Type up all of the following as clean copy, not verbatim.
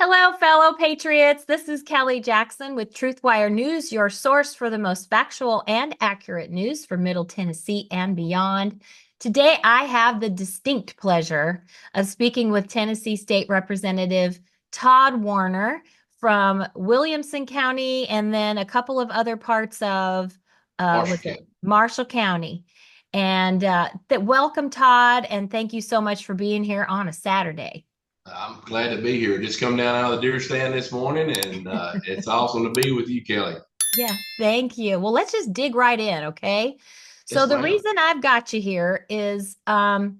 Hello, fellow patriots. This is Kelly Jackson with Truthwire News, your source for the most factual and accurate news for Middle Tennessee and beyond. Today, I have the distinct pleasure of speaking with Tennessee State Representative Todd Warner from Williamson County and then a couple of other parts of was it Washington. Marshall County. And welcome, Todd, and thank you so much for being here on a Saturday. I'm glad to be here. Just come down out of the deer stand this morning, and it's awesome to be with you, Kelly. Yeah, thank you. Well, let's just dig right in, okay? So Yes, the ma'am. reason I've got you here is I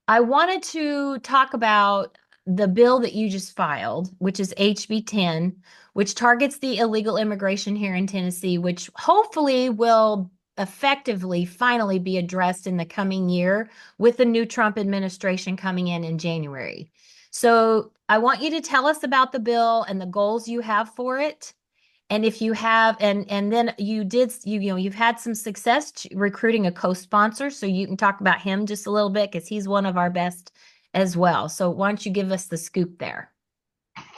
wanted to talk about the bill that you just filed, which is HB 10, which targets the illegal immigration here in Tennessee, which hopefully will effectively finally be addressed in the coming year with the new Trump administration coming in January. So I want you to tell us about the bill and the goals you have for it. And if you have, and then you've had some success recruiting a co-sponsor, so you can talk about him just a little bit because he's one of our best as well. So why don't you give us the scoop there?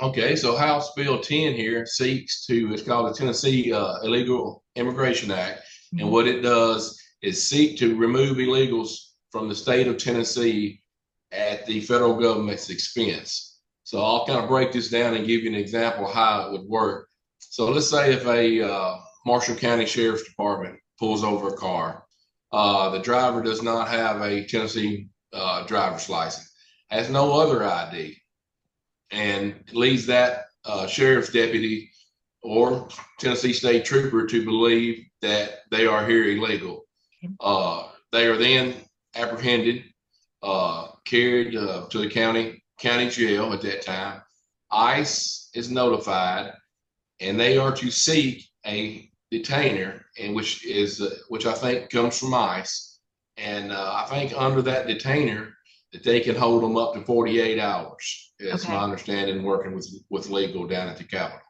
Okay, so House Bill 10 here it's called the Tennessee Illegal Immigration Act. And Mhm. what it does is seek to remove illegals from the state of Tennessee at the federal government's expense. So I'll kind of break this down and give you an example of how it would work. So let's say if a Marshall County Sheriff's Department pulls over a car, the driver does not have a Tennessee driver's license, has no other ID, and leads that sheriff's deputy or Tennessee state trooper to believe that they are here illegal. They are then apprehended, carried to the county jail at that time. ICE is notified, and they are to seek a detainer, and which I think comes from ICE, and I think under that detainer that they can hold them up to 48 hours. It's my Okay. understanding working with legal down at the Capitol.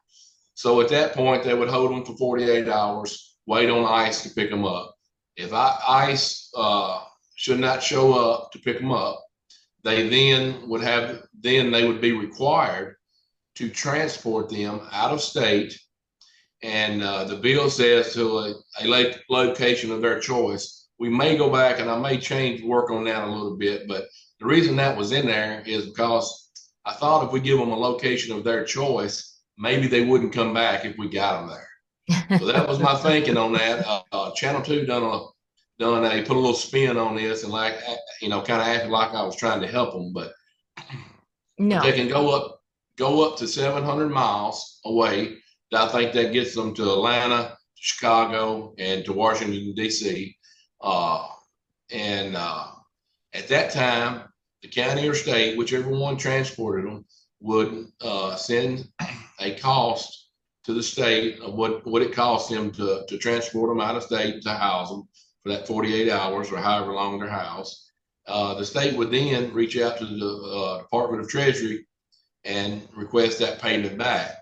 So at that point, they would hold them for 48 hours, wait on ICE to pick them up. If ICE should not show up to pick them up, then they would be required to transport them out of state, and the bill says to a location of their choice. We may go back and I may change work on that a little bit, but the reason that was in there is because I thought if we give them a location of their choice, maybe they wouldn't come back if we got them there. So that was my thinking on that. Channel Two put a little spin on this, and like kind of acted like I was trying to help them, but they No. can go up to 700 miles away. I think that gets them to Atlanta, Chicago, and to Washington D.C. And at that time, the county or state, whichever one transported them, would send a cost to the state of what it costs them to transport them out of state to house them for that 48 hours or however long they're housed. The state would then reach out to the Department of Treasury and request that payment back.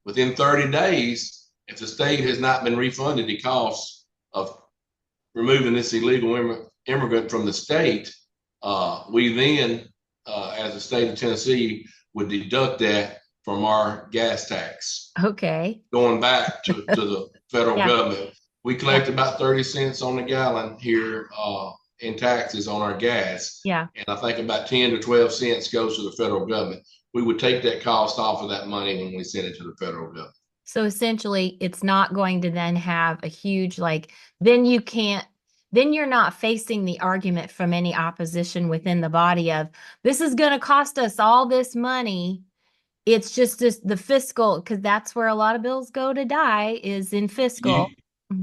Within 30 days, if the state has not been refunded the costs of removing this illegal immigrant from the state, we then, as the state of Tennessee, would deduct that from our gas tax Okay. going back to the federal Yeah. government. We Yeah. collect about 30 cents on the gallon here in taxes on our gas. Yeah. And I think about 10 to 12 cents goes to the federal government. We would take that cost off of that money when we send it to the federal government. So essentially, it's not going to then have a huge, then you can't, then you're not facing the argument from any opposition within the body of this is going to cost us all this money. It's just this, the fiscal, because that's where a lot of bills go to die is in You fiscal.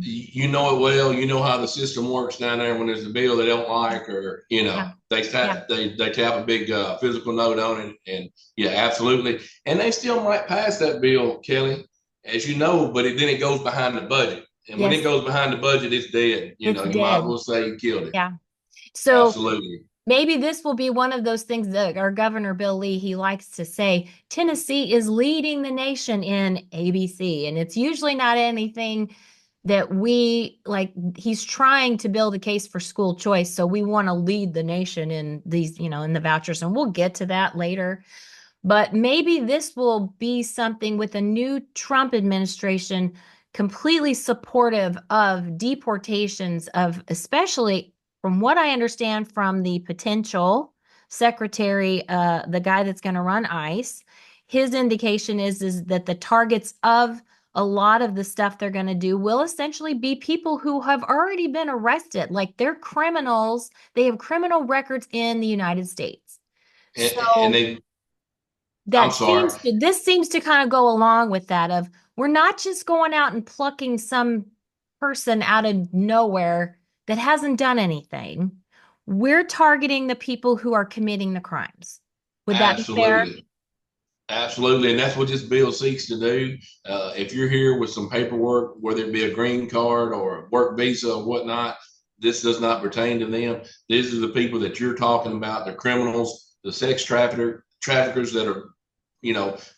you know it well. You know how the system works down there when there's a bill they don't like, or Yeah. Yeah. they tap a big physical note on it, and yeah, absolutely. And they still might pass that bill, Kelly, as you know, but then it goes behind the budget, and when it Yes, goes behind the budget, it's dead. it's You might as dead. well say you killed it. Yeah. So Absolutely. maybe this will be one of those things that our Governor Bill Lee, he likes to say, Tennessee is leading the nation in ABC. And it's usually not anything that we like. He's trying to build a case for school choice. So we want to lead the nation in these, in the vouchers. And we'll get to that later. But maybe this will be something with a new Trump administration completely supportive of deportations of, especially from what I understand from the potential secretary, the guy that's going to run ICE. His indication is that the targets of a lot of the stuff they're going to do will essentially be people who have already been arrested, like they're criminals. They have criminal records in the United States. And So they, I'm that sorry. this seems to kind of go along with that of we're not just going out and plucking some person out of nowhere that hasn't done anything. We're targeting the people who are committing the crimes. Would that be fair? Absolutely. Absolutely. And that's what this bill seeks to do. If you're here with some paperwork, whether it be a green card or a work visa or whatnot, this does not pertain to them. These are the people that you're talking about, the criminals, the sex traffickers that are,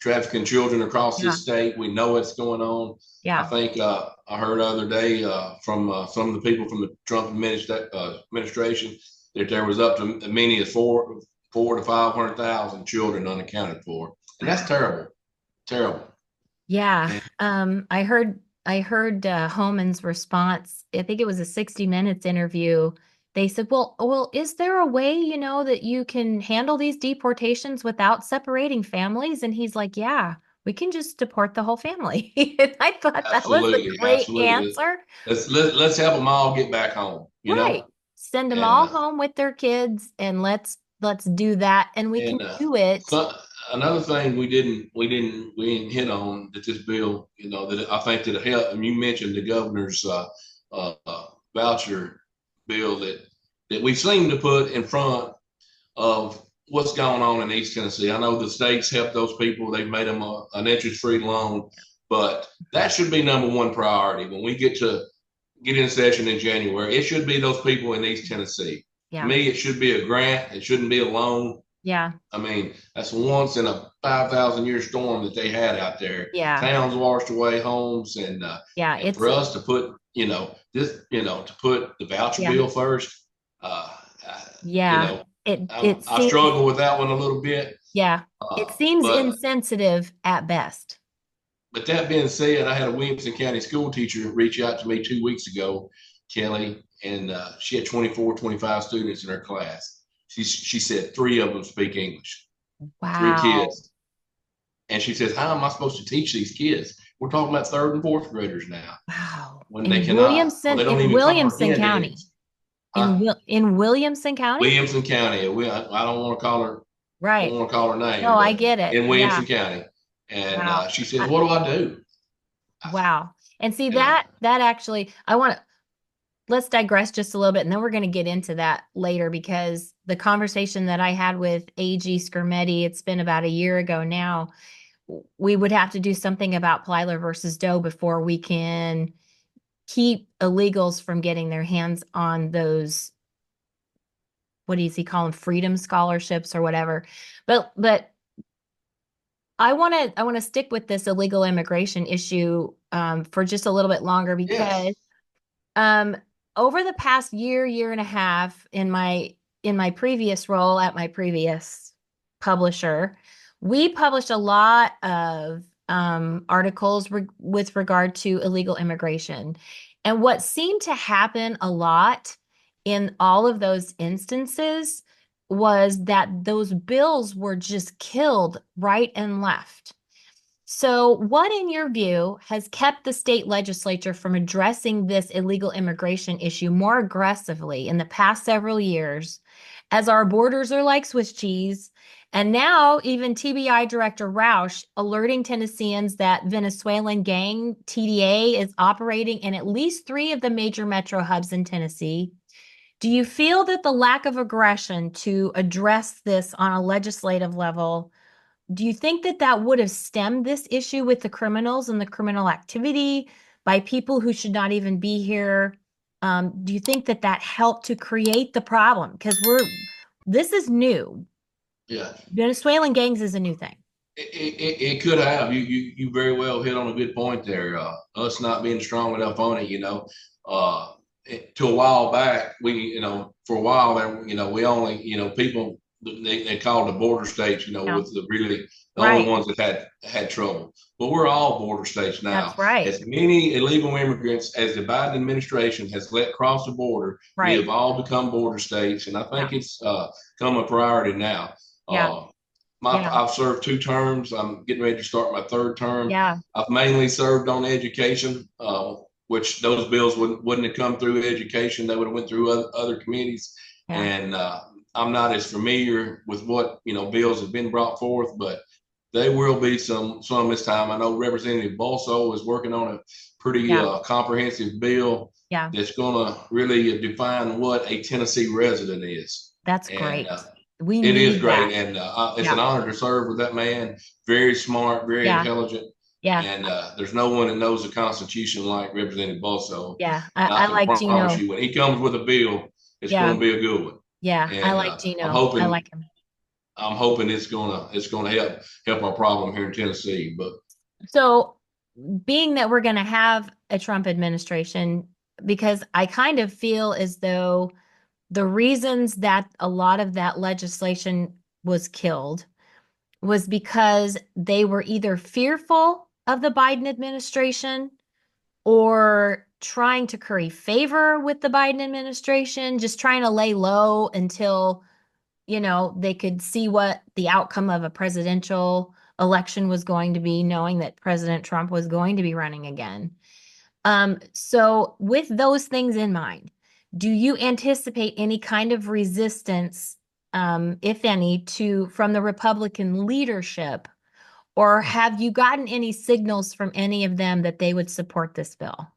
trafficking children across Yeah. this state. We know what's going on. I Yeah. think I heard the other day from some of the people from the Trump administration that there was up to as many as four to 500,000 children unaccounted for, and that's Wow. terrible, terrible. Yeah. And I heard Homan's response. I think it was a 60 Minutes interview. They said, well, is there a way, that you can handle these deportations without separating families? And he's like, yeah, we can just deport the whole family. And I thought that was a absolutely, great absolutely. answer. Let's help them all get back home. Right. Send them And all home with their kids and let's do that. And we can and do it. so another thing we didn't hit on that this bill, that I think that help. And you mentioned the governor's voucher bill that we seem to put in front of what's going on in East Tennessee. I know the states help those people; they've made them an interest-free loan, but that should be number one priority when we get in session in January. It should be those people in East Tennessee. To Yeah. me, it should be a grant. It shouldn't be a loan. Yeah. I mean, that's once in a 5,000 year storm that they had out there. Yeah. Towns washed away, homes, Yeah. and It's for us to put, to put the voucher yeah. bill first, uh, you Yeah. know, It I seems struggle with that one a little bit. Yeah, it seems But insensitive at best. that being said, I had a Williamson County school teacher reach out to me 2 weeks ago, Kelly, and she had 24, 25 students in her class. She said three of them speak English, three Wow. kids. And she says, how am I supposed to teach these kids? We're talking about third and fourth graders now Wow. when they cannot, or they don't even comprehend it. Huh? In Williamson County? Williamson County. I don't want to call her. I don't Right. want to call her No, name, I but get it. in Yeah. Williamson County. And Wow. she says, I, what do I do? I, wow. And see you know, that actually I want to let's digress just a little bit and then we're going to get into that later because the conversation that I had with AG Skirmetti, it's been about a year ago now. We would have to do something about Plyler versus Doe before we can keep illegals from getting their hands on those, what does he call them, freedom scholarships or whatever. But I want to stick with this illegal immigration issue for just a little bit longer because yes. um, over the past year and a half in my previous role at my previous publisher, we published a lot of articles with regard to illegal immigration. And what seemed to happen a lot in all of those instances was that those bills were just killed right and left. So, what, in your view, has kept the state legislature from addressing this illegal immigration issue more aggressively in the past several years, as our borders are like Swiss cheese? And now, even TBI Director Roush alerting Tennesseans that Venezuelan gang TDA is operating in at least three of the major metro hubs in Tennessee. Do you feel that the lack of aggression to address this on a legislative level, do you think that that would have stemmed this issue with the criminals and the criminal activity by people who should not even be here? Do you think that that helped to create the problem? Because this is new. Yeah. Venezuelan gangs is a new thing. It could have. You very well hit on a good point there. Us not being strong enough on it, to a while back, for a while there, we only, people they called the border states, Yeah. with the really the only Right. ones that had trouble. But we're all border states That's now. right. As many illegal immigrants as the Biden administration has let cross the border, we Right. have all become border states, and I Yeah. think it's become a priority now. Yeah. Uh, Yeah. I've served 2 terms. I'm getting ready to start my third term. Yeah. I've mainly served on education, which those bills wouldn't have come through education. They would have went through other committees. Yeah. And I'm not as familiar with what bills have been brought forth, but there will be some this time. I know Representative Bolso is working on a pretty Yeah. comprehensive bill Yeah. that's going to really define what a Tennessee resident is. That's And great. We it is need great, that. and it's Yeah. an honor to serve with that man. Very smart, very Yeah. intelligent, Yeah. and there's no one that knows the Constitution like Representative Bolso. Yeah. And I I can like promise Gino. you, when he comes with a bill, it's going Yeah. to be a good one. Yeah. I And like I'm Gino. I hoping like him. it's gonna help our problem here in Tennessee. But So, being that we're going to have a Trump administration, because I kind of feel as though the reasons that a lot of that legislation was killed was because they were either fearful of the Biden administration or trying to curry favor with the Biden administration, just trying to lay low until, they could see what the outcome of a presidential election was going to be, knowing that President Trump was going to be running again. So with those things in mind, do you anticipate any kind of resistance, if any, from the Republican leadership, or have you gotten any signals from any of them that they would support this bill?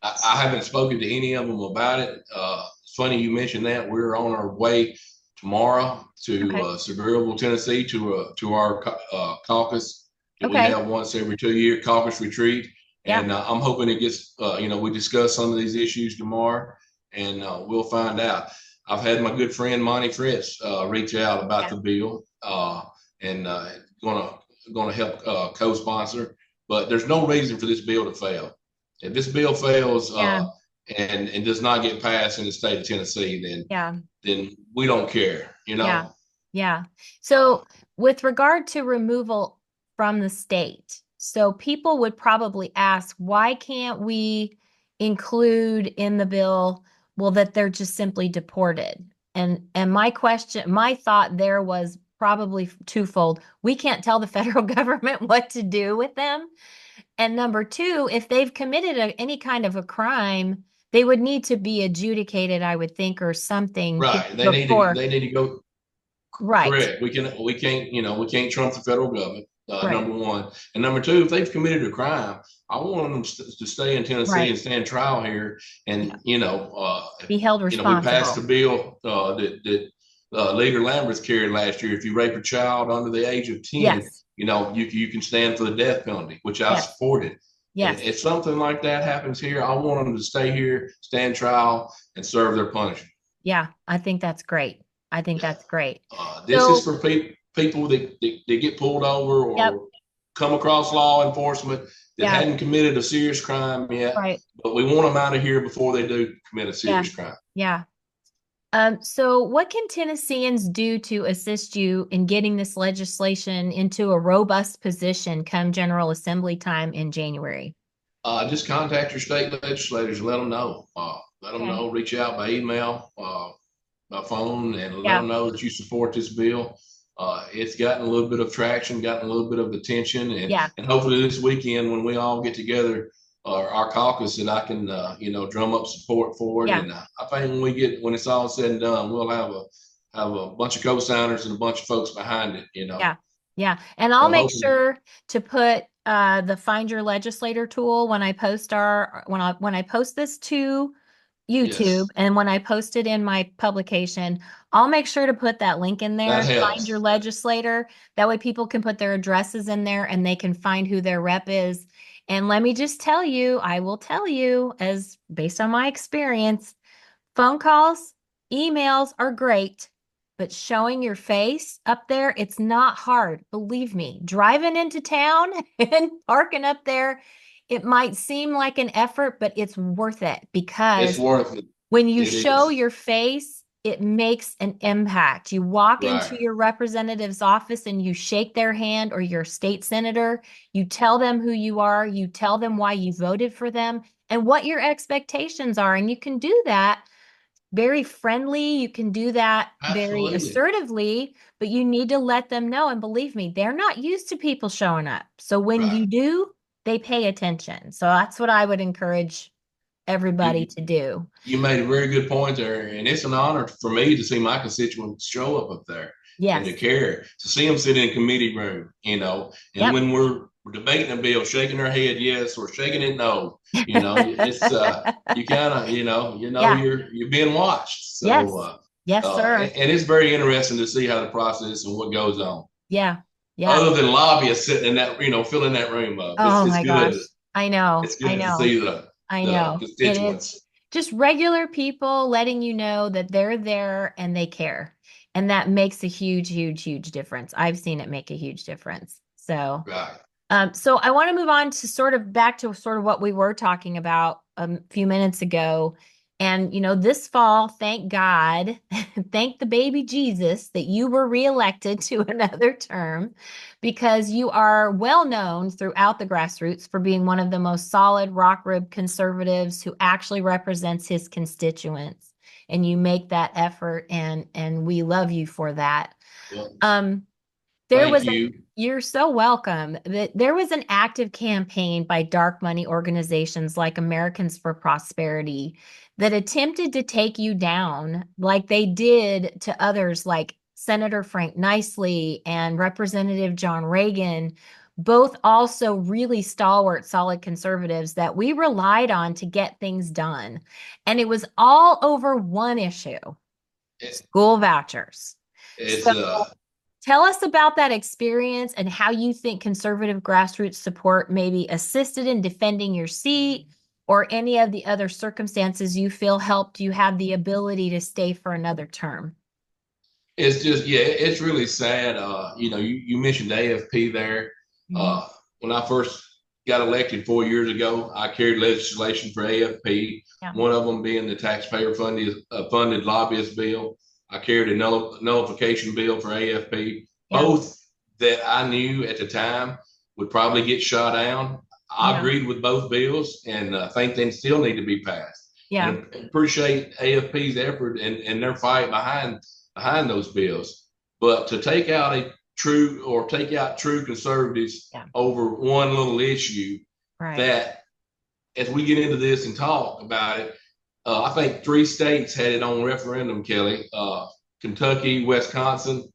I haven't spoken to any of them about it. It's funny you mentioned that. We're on our way tomorrow to Okay. Sevierville, Tennessee, to our caucus that we Okay. have once every 2 year caucus retreat, Yeah. and I'm hoping it gets. We discuss some of these issues tomorrow, and we'll find out. I've had my good friend Monty Fritz reach out about Yeah. the bill, and gonna gonna help co-sponsor. But there's no reason for this bill to fail. If this bill fails Yeah. and does not get passed in the state of Tennessee, Yeah. then we don't care, you Yeah. know. Yeah. Uh, So, with regard to removal from the state, so people would probably ask, why can't we include in the bill, well, that they're just simply deported? And my thought there was probably twofold. We can't tell the federal government what to do with them. And number two, if they've committed any kind of a crime, they would need to be adjudicated, I would think, or something right. before. They need to go. Right. Correct. We can't trump the federal government. Right. Number one, and number two, if they've committed a crime, I want them to stay in Tennessee Right. and stand trial here. Yeah. And Be held we passed a responsible. bill that Leader Lamberth carried last year. If you rape a child under the age of 10, Yes. you can stand for the death penalty, which I Yes. supported. And Yes. if something like that happens here, I want them to stay here, stand trial, and serve their punishment. Yeah. I think that's great. I think Yeah. that's great. This is So, for people that get pulled over yep. or come across law enforcement that Yeah. hadn't committed a serious crime yet, Right. but we want them out of here before they do commit a Yeah. serious crime. Yeah. So what can Tennesseans do to assist you in getting this legislation into a robust position come General Assembly time in January? Just contact your state legislators and let them know. Let them Okay. know. Reach out by email, by phone, and let Yeah. them know that you support this bill. It's gotten a little bit of traction, gotten a little bit of attention, Yeah. and hopefully this weekend when we all get together, our caucus, and I can drum up support for it. Yeah. And I think when it's all said and done, we'll have a bunch of co-signers and a bunch of folks behind it. Yeah. Yeah. And I'll So make hopefully, sure to put the Find Your Legislator tool when I post when I post this to YouTube yes, and when I post it in my publication, I'll make sure to put that link in that there, Find Your helps. Legislator. That way people can put their addresses in there and they can find who their rep is. And let me just tell you, I will tell you, as based on my experience, phone calls, emails are great, but showing your face up there, it's not hard. Believe me, driving into town and parking up there, it might seem like an effort, but it's worth it It's because worth it. when you It show is. your face, it makes an impact. You walk into Right. your representative's office and you shake their hand, or your state senator, you tell them who you are, you tell them why you voted for them and what your expectations are. And you can do that very friendly. You can do that very Absolutely. assertively, but you need to let them know. And believe me, they're not used to people showing up. So when Right. you do, they pay attention. So that's what I would encourage everybody You to do. you made a very good point there, and it's an honor for me to see my constituents show up there and to Yes. care, to see them sit in committee room, and Yep. when we're debating a bill, shaking their head yes or shaking it no, it's you kind of Yeah. you're being watched. So Yes. Yes, sir. and it's very interesting to see how the process and what goes on. Yeah. Yeah. Other than lobbyists sitting in that, filling that room up, Oh it's my good. gosh. I know. It's I good to know. see I the know. It is constituents. just regular people letting you know that they're there and they care. And that makes a huge, huge, huge difference. I've seen it make a huge difference. So Right. so I want to move on to sort of back to sort of what we were talking about a few minutes ago. And, this fall, thank God, thank the baby Jesus that you were reelected to another term, because you are well known throughout the grassroots for being one of the most solid rock rib conservatives who actually represents his constituents. And you make that effort, and we love you for that. Well, Um, there thank was you. you're so welcome. There was an active campaign by dark money organizations like Americans for Prosperity that attempted to take you down like they did to others like Senator Frank Nicely and Representative John Reagan, both also really stalwart, solid conservatives that we relied on to get things done. And it was all over one issue: It, school vouchers. it's So tell us about that experience and how you think conservative grassroots support maybe assisted in defending your seat, or any of the other circumstances you feel helped you have the ability to stay for another term. it's just yeah, it's really sad. You mentioned AFP there. Mhm. When I first got elected 4 years ago, I carried legislation for AFP. Yeah. One of them being the taxpayer funded lobbyist bill. I carried a nullification bill for AFP. Yeah. Both that I knew at the time would probably get shot down. I Yeah. agreed with both bills, and think they still need to be passed. Yeah. And appreciate AFP's effort and their fight behind those bills. But to take out true conservatives Yeah. over one little issue, Right. that as we get into this and talk about it, I think 3 states had it on referendum, Kelly. Kentucky, Wisconsin,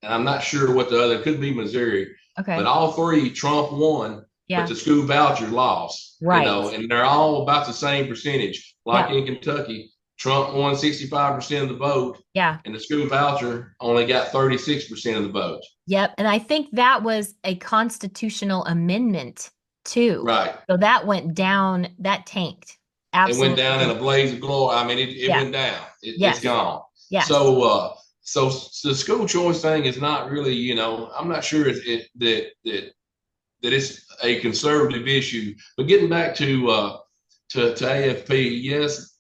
and I'm not sure what the other could be, Missouri, but Okay. all three Trump won, but Yeah. the school voucher lost. Right. And they're all about the same percentage. Like Yeah. in Kentucky, Trump won 65% of the vote, Yeah. and the school voucher only got 36% of the vote. Yep. And I think that was a constitutional amendment too. Right. So that went down, that tanked. It went down in Absolutely. a blaze of glory. I mean, it Yeah. went down. It's Yes. gone. Yes. So the school choice thing is not really, I'm not sure that it's a conservative issue. But getting back to AFP, yes,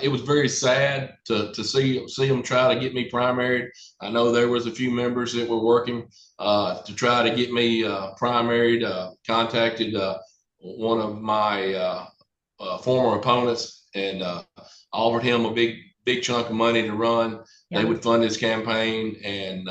it was very sad to see them try to get me primaried. I know there was a few members that were working to try to get me primaried. Contacted one of my former opponents and offered him a big chunk of money to run. They Yeah. would fund his campaign, and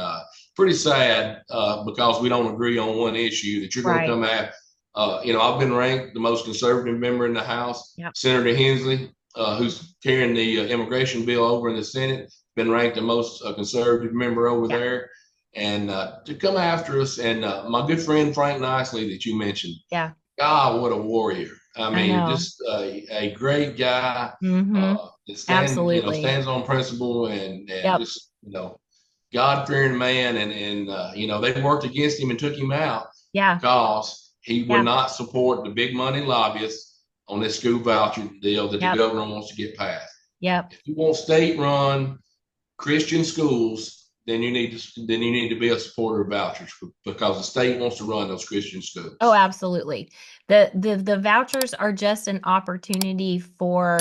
pretty sad because we don't agree on one issue that you're going to Right. come at. I've been ranked the most conservative member in the House. Yep. Senator Hensley, who's carrying the immigration bill over in the Senate, been ranked the most conservative member over Yeah. there. And to come after us, and my good friend Frank Nicely that you mentioned, Yeah. God, what a warrior! I I mean, know. just a great guy Mm-hmm. that Absolutely. stands on principle and Yep. just God fearing man, and they worked against him and took him out Yeah. because he would Yeah. not support the big money lobbyists on this school voucher deal that the Yep. governor wants to get passed. Yep. If you want state-run Christian schools, then you need to be a supporter of vouchers because the state wants to run those Christian schools. Oh, absolutely. The vouchers are just an opportunity for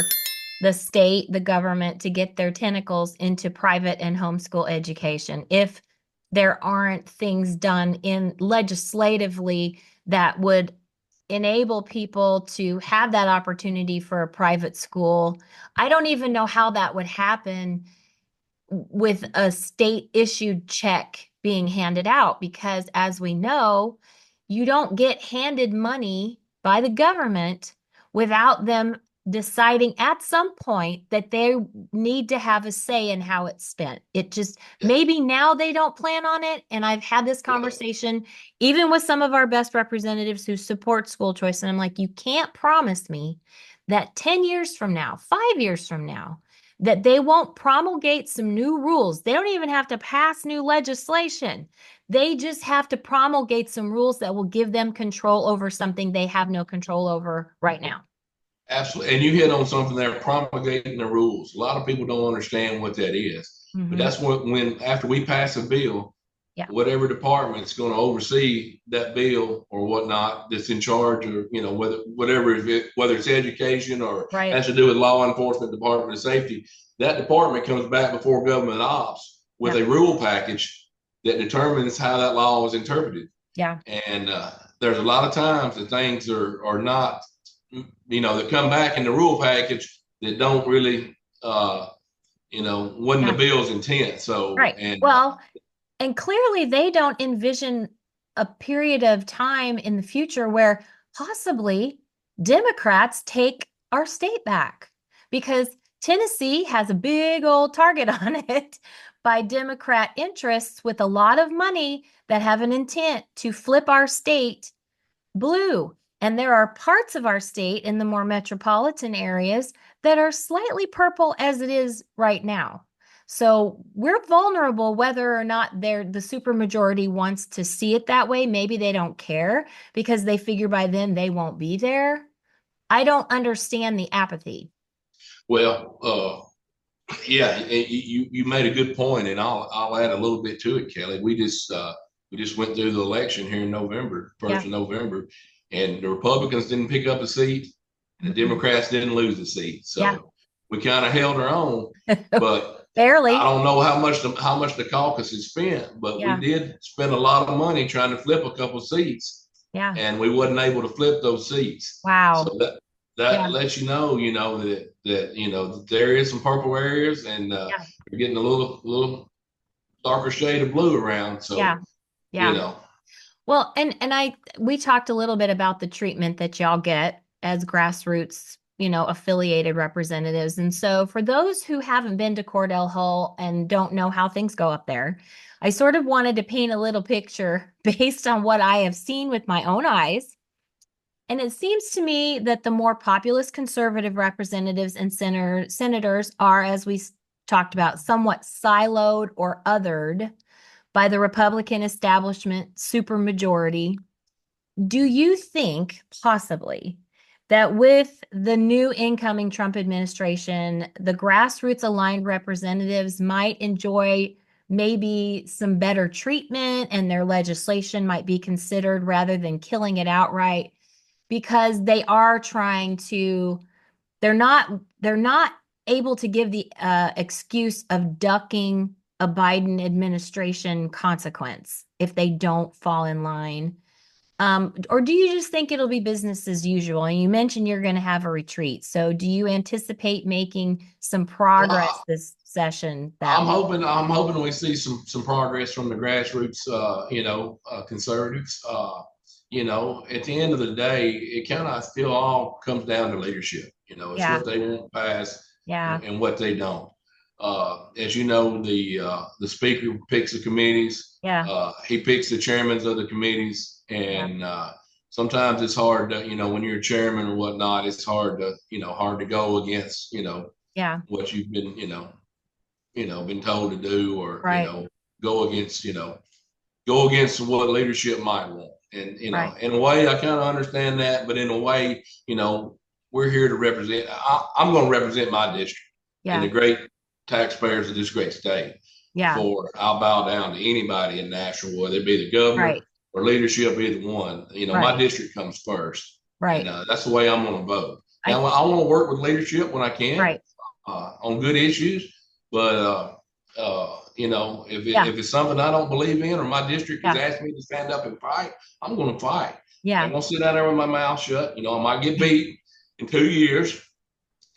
the state, the government to get their tentacles into private and homeschool education if there aren't things done in legislatively that would enable people to have that opportunity for a private school. I don't even know how that would happen with a state issued check being handed out because, as we know, you don't get handed money by the government without them deciding at some point that they need to have a say in how it's spent. It just Yeah. maybe now they don't plan on it. And I've had this Well, conversation even with some of our best representatives who support school choice. And I'm like, you can't promise me that 10 years from now, 5 years from now, that they won't promulgate some new rules. They don't even have to pass new legislation. They just have to promulgate some rules that will give them control over something they have no control over right now. absolutely. And you hit on something there, promulgating the rules. A lot of people don't understand what that is. But Mm-hmm. that's what, when after we pass a bill, Yeah. whatever department's going to oversee that bill or whatnot, that's in charge, or whether it's education or Right. has to do with law enforcement, Department of Safety, that department comes back before government ops with Yeah. a rule package that determines how that law is interpreted. Yeah. And there's a lot of times that things are not, that come back in the rule package that don't really, wasn't the Yeah. bill's intent. So, Right. and Well, and clearly they don't envision a period of time in the future where possibly Democrats take our state back because Tennessee has a big old target on it by Democrat interests with a lot of money that have an intent to flip our state blue. And there are parts of our state in the more metropolitan areas that are slightly purple as it is right now. So we're vulnerable whether or not the supermajority wants to see it that way. Maybe they don't care because they figure by then they won't be there. I don't understand the apathy. well, yeah, you made a good point, and I'll add a little bit to it, Kelly. We just went through the election here in November, first Yeah. of November, and the Republicans didn't pick up a seat, and the Mm-mm. Democrats didn't lose a seat. Yeah. So we kind of held our own, but I Barely. don't know how much the caucus has spent, but we Yeah. did spend a lot of money trying to flip a couple seats, Yeah. and we wasn't able to flip those seats. So Wow. that Yeah. lets that there is some purple areas, and Yeah. you're getting a little darker shade of blue around. Yeah. So you Yeah. know, Well, and we talked a little bit about the treatment that y'all get as grassroots, affiliated representatives. And so for those who haven't been to Cordell Hull and don't know how things go up there, I sort of wanted to paint a little picture based on what I have seen with my own eyes. And it seems to me that the more populist conservative representatives and senators are, as we talked about, somewhat siloed or othered by the Republican establishment supermajority. Do you think possibly that with the new incoming Trump administration, the grassroots aligned representatives might enjoy maybe some better treatment and their legislation might be considered rather than killing it outright because they are trying to they're not able to give the excuse of ducking a Biden administration consequence if they don't fall in line? Or do you just think it'll be business as usual? And you mentioned you're going to have a retreat. So do you anticipate making some progress well, this session that I'm way? hoping I'm hoping we see some progress from the grassroots, conservatives. At the end of the day, it kind of still all comes down to leadership. It's Yeah, what they want passed yeah, and what they don't. As you know, the speaker picks the committees. yeah, He picks the chairmen of the committees, yeah, and sometimes it's hard to, when you're a chairman or whatnot, it's hard to go against, yeah, what you've been, been told to do, or right, go against what leadership might want. And right. in a way, I kind of understand that, but in a way, we're here to represent. I'm going to represent my district and the Yeah, great taxpayers of this great state. yeah, Before I'll bow down to anybody in Nashville, whether it be the governor right, or leadership, either one. My right, district comes first, and right. that's the way I'm going to vote. I Now, I want to work with leadership when I can right. on good issues, but Yeah. if it's something I don't believe in or my district has Yeah. asked me to stand up and fight, I'm going to fight. I'm Yeah. going to sit down there with my mouth shut. I might get beat in 2 years.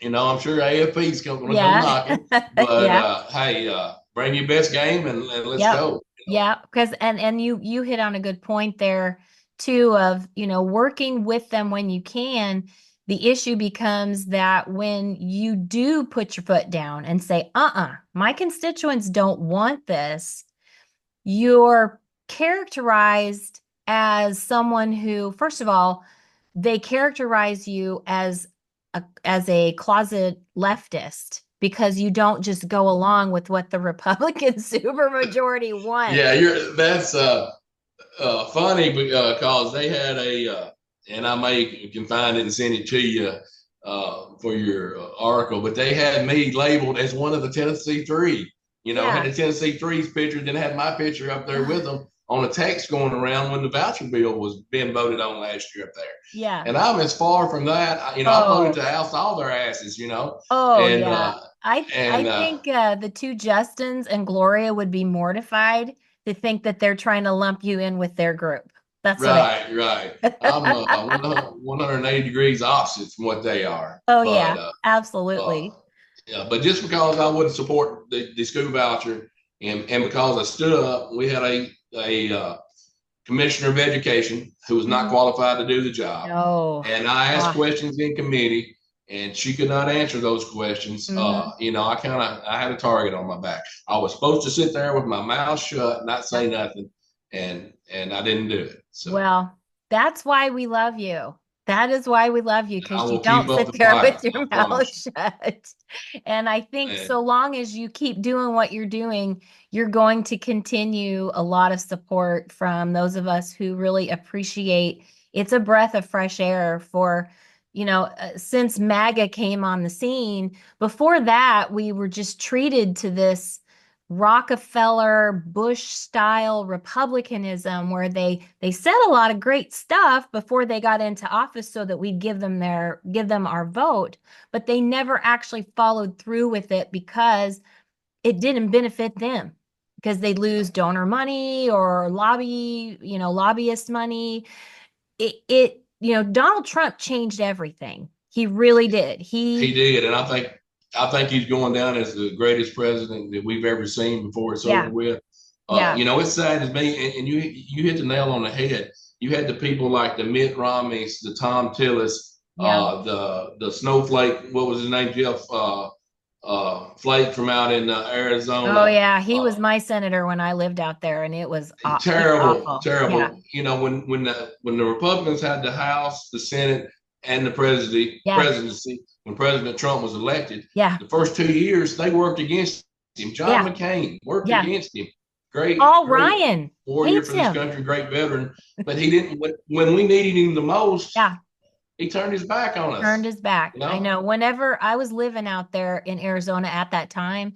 I'm sure AFP is going to come Yeah. knocking, but Yeah. hey, bring your best game and let's Yep. go. Yeah, because and you hit on a good point there too of, working with them when you can. The issue becomes that when you do put your foot down and say, my constituents don't want this, you're characterized as someone who, first of all, they characterize you as a closet leftist because you don't just go along with what the Republican supermajority Yeah, wants. that's funny because they had and I can find it and send it to you for your article, but they had me labeled as one of the Tennessee Three. Had Yeah. the Tennessee Three's picture, then had my picture up there with them on a text going around when the voucher bill was being voted on last year up there. Yeah. And I'm as far from that. I voted Oh, to oust all their asses. oh And yeah. I and think the two Justins and Gloria would be mortified to think that they're trying to lump you in with their group. That's what Right, right. I'm I 180 degrees opposite from what they are. Oh But yeah, uh, absolutely. yeah, but just because I wouldn't support the school voucher and because I stood up, we had a commissioner of education who was not Mhm. qualified to do the job. No. And I asked Ah. questions in committee and she could not answer those questions. Hmm. I had a target on my back. I was supposed to sit there with my mouth shut, not Yeah. say nothing, and I didn't do it. So Well, that's why we love you. That is why we love you, I because you will keep don't up sit the there fight. with your I mouth promise shut. And I think you. And so long as you keep doing what you're doing, you're going to continue a lot of support from those of us who really appreciate it's a breath of fresh air for, since MAGA came on the scene. Before that, we were just treated to this Rockefeller Bush style republicanism where they said a lot of great stuff before they got into office so that we'd give them our vote, but they never actually followed through with it because it didn't benefit them because they lose donor money or lobbyist money. Donald Trump changed everything. He really did. he He did, and I think he's going down as the greatest president that we've ever seen before it's over Yeah, with. yeah, It saddens me, and you hit the nail on the head. You had the people like the Mitt Romneys, the Tom Tillis, yeah. the snowflake. What was his name? Jeff Flake from out in Oh Arizona. yeah, he was Uh, my senator when I lived out there, and he was Terrible, awful. Yeah, terrible. When the Republicans had the House, the Senate, and the yeah, presidency, when President Trump was elected, yeah, the first 2 years they worked against him. John yeah, McCain worked yeah. against him. Great, Paul great Ryan warrior hates for this him. country, great veteran. But he didn't. When we needed him the most, Yeah, he turned his back on turned us. his back. You I know, know. Whenever I was living out there in Arizona at that time,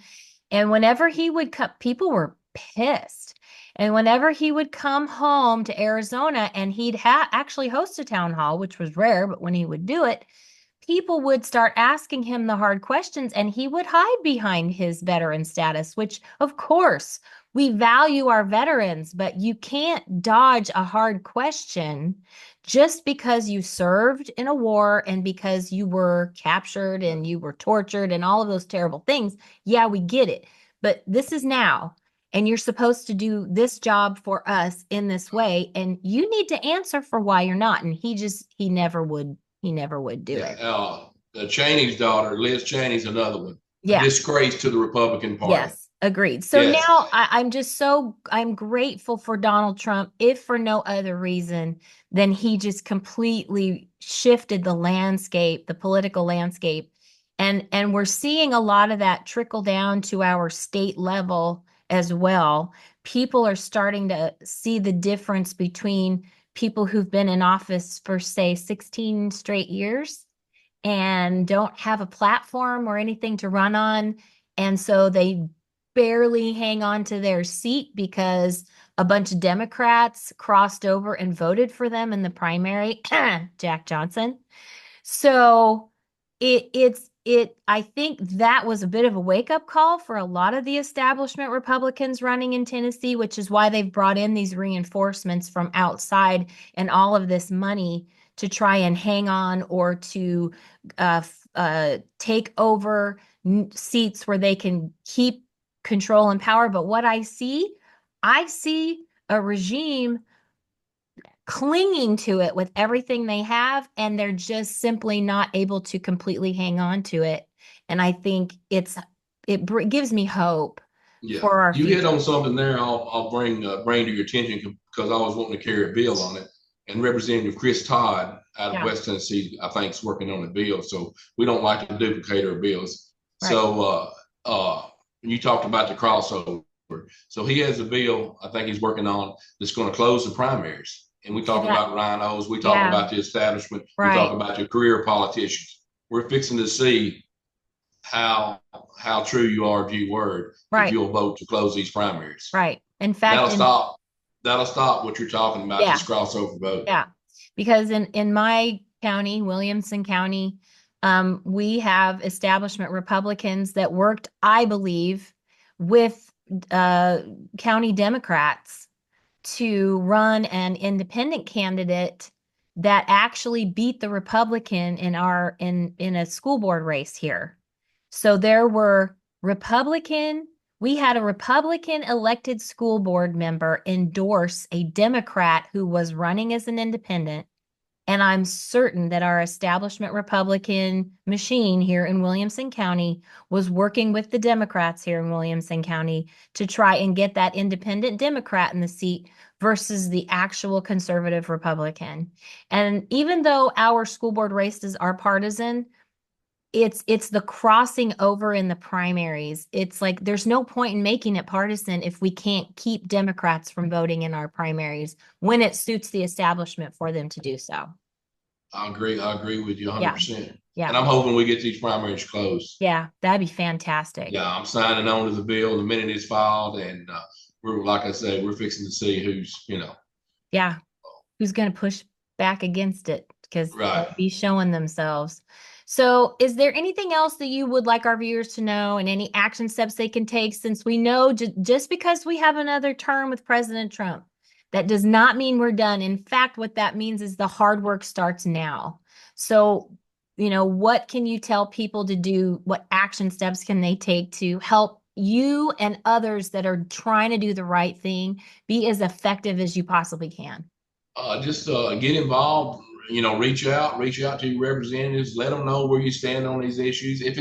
and whenever he would come, people were pissed. And whenever he would come home to Arizona and he'd actually host a town hall, which was rare, but when he would do it, people would start asking him the hard questions and he would hide behind his veteran status, which, of course, we value our veterans, but you can't dodge a hard question just because you served in a war and because you were captured and you were tortured and all of those terrible things. Yeah, we get it. But this is now, and you're supposed to do this job for us in this way, and you need to answer for why you're not. And he never would do yeah. it. Cheney's daughter, Liz Cheney's another one, a Yeah. disgrace to the Republican Party. Yes. Agreed. So Yes, now I'm grateful for Donald Trump, if for no other reason than he just completely shifted the landscape, the political landscape. And we're seeing a lot of that trickle down to our state level as well. People are starting to see the difference between people who've been in office for, say, 16 straight years and don't have a platform or anything to run on. And so they barely hang on to their seat because a bunch of Democrats crossed over and voted for them in the primary, Jack Johnson. So I think that was a bit of a wake-up call for a lot of the establishment Republicans running in Tennessee, which is why they've brought in these reinforcements from outside and all of this money to try and hang on or to take over seats where they can keep control and power. But what I see a regime clinging to it with everything they have, and they're just simply not able to completely hang on to it. And I think gives me hope Yeah, for our you hit future. on something there. I'll bring to your attention because I was wanting to carry a bill on it, and Representative Chris Todd out of Yeah, West Tennessee, I think, is working on a bill. So we don't like to duplicate our bills. right. So you talked about the crossover. So he has a bill I think he's working on that's going to close the primaries. And we See talk that? about rhinos, we talk Yeah, about the establishment, we talk right, about your career politicians. We're fixing to see how how true you are to your word if right, you'll vote to close these primaries. right. In fact, That'll in stop that'll stop what you're talking about, yeah, this crossover vote. yeah, because in my county, Williamson County, we have establishment Republicans that worked, I believe, with uh, county Democrats to run an independent candidate that actually beat the Republican in a school board race here. So there were Republican, we had a Republican elected school board member endorse a Democrat who was running as an independent. And I'm certain that our establishment Republican machine here in Williamson County was working with the Democrats here in Williamson County to try and get that independent Democrat in the seat versus the actual conservative Republican. And even though our school board races are partisan, it's the crossing over in the primaries. It's like there's no point in making it partisan if we can't keep Democrats from voting in our primaries when it suits the establishment for them to do so. I agree with you Yeah. 100%. And Yeah. I'm hoping we get these primaries closed. Yeah. That'd be fantastic. Yeah, I'm signing on to the bill the minute it's filed, and we're like I said, we're fixing to see who's Yeah. Who's going to push back against it because right. they'll be showing themselves. So, is there anything else that you would like our viewers to know and any action steps they can take since we know just because we have another term with President Trump, that does not mean we're done. In fact, what that means is the hard work starts now. So, what can you tell people to do? What action steps can they take to help you and others that are trying to do the right thing be as effective as you possibly can? Just get involved. Reach out to your representatives. Let them know where you stand on these issues. If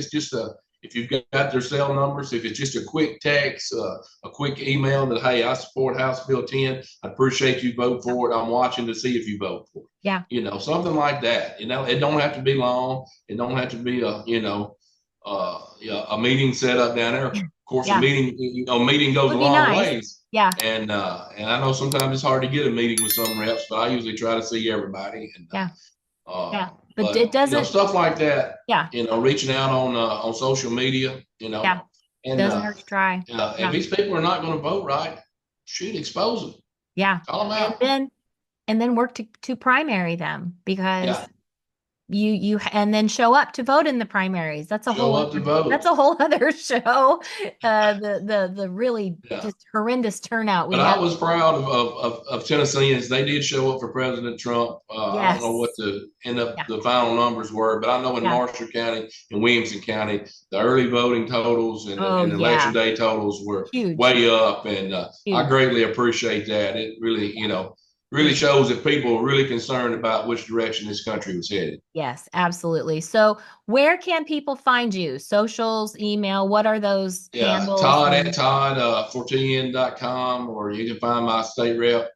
you've got their cell numbers, if it's just a quick text, a quick email that, hey, I support House Bill 10. I appreciate you vote for it. I'm watching to see if you vote for it. Yeah. Something like that. It don't have to be long. It don't have to be a meeting set up down there. Of course, Yeah. a meeting goes a Would be long nice. ways. Yeah. And I know sometimes it's hard to get a meeting with some reps, but I usually try to see everybody. And Yeah. Yeah. But it but doesn't, stuff like that. yeah. Reaching out on social media. Yeah. And Doesn't hurt to try. if Yeah. these people are not going to vote right, shoot, expose them, Yeah. call them And out. then work to primary them because Yeah, you and then show up to vote in the primaries. show up to That's vote. a whole other show. The really Yeah. just horrendous turnout we But I have. was proud of Tennesseans. They did show up for President Trump. I don't know what Yes. Yeah. the final numbers were, but I know in Yeah. Marshall County and Williamson County, the early voting totals Oh and election yeah. day totals were Huge. way up, and I Huge. greatly appreciate that. It really, really shows that people are really concerned about which direction this country was headed. Yes, absolutely. So, where can people find you? Socials, email, what are those Yeah, handles? Todd at And Todd 14n.com, or you can find my state rep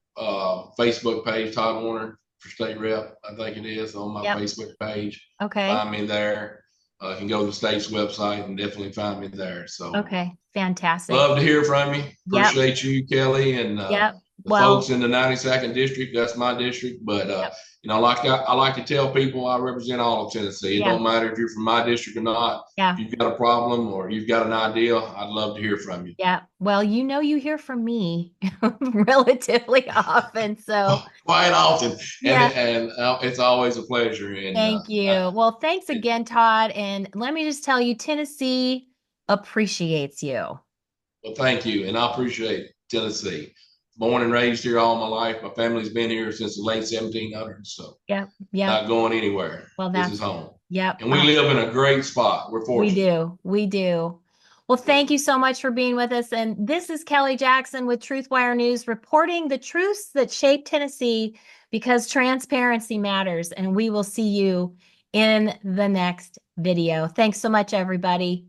Facebook page, Todd Warner for state rep. I think it is on my yep. Facebook page. Okay. Find me there. You can go to the state's website and definitely find me there. So Okay. Fantastic. love to hear from you. Yep. Appreciate you, Kelly, and Yep. The folks Well, in the 92nd district, that's my district. But yep, I like to tell people I represent all of Tennessee. It yeah, don't matter if you're from my district or not. yeah. If you've got a problem or you've got an idea, I'd love to hear from you. Yeah. Well, you hear from me relatively often. So, Quite often, yeah, it's always a pleasure. And thank you. Well, thanks again, Todd. And let me just tell you, Tennessee appreciates you. well, thank you, and I appreciate Tennessee. Born and raised here all my life. My family's been here since the late 1700s, so Yep. Yep. not going anywhere. Well, This is that's, home, yep. and we live in a great spot. We're We fortunate. do. We do. Well, thank you so much for being with us. And this is Kelly Jackson with Truthwire News reporting the truths that shape Tennessee because transparency matters. And we will see you in the next video. Thanks so much, everybody.